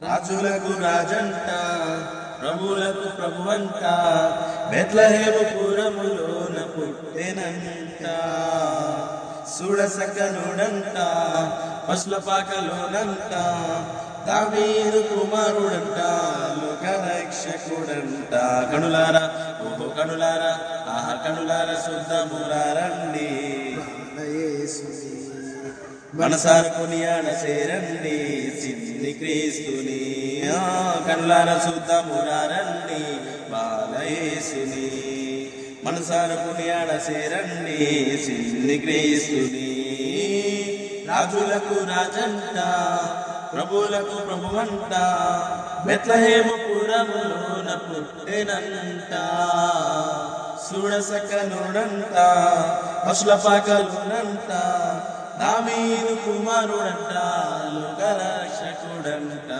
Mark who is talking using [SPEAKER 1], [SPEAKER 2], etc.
[SPEAKER 1] రాజులకు రాజంట ప్రభువులకు ప్రభువంట బెత్లెహేము పురములోన పుట్టెనంట చూడసక్కనుడంట పశుల పాకలోనంట దావీదు కుమారుడంట లోకరక్షకుడంట కనులారా ఓహో కనులారా ఆహా కనులారా శుద్ధములారండి మనసార కొనియాడ చేరండి సిద్ధి క్రీస్తుని కనులార శుద్ధములారండి బాలయేసుని మనసార కొనియాడ చేరండి సిద్ధి క్రీస్తుని రాజులకు రాజంట ప్రభువులకు ప్రభువంట బెత్లెహేము పురములోన పుట్టెనంట చూడసక్కనుడంట పశుల పాకలోనంట దావీదు కుమారుడంట లోకరక్షకుడంట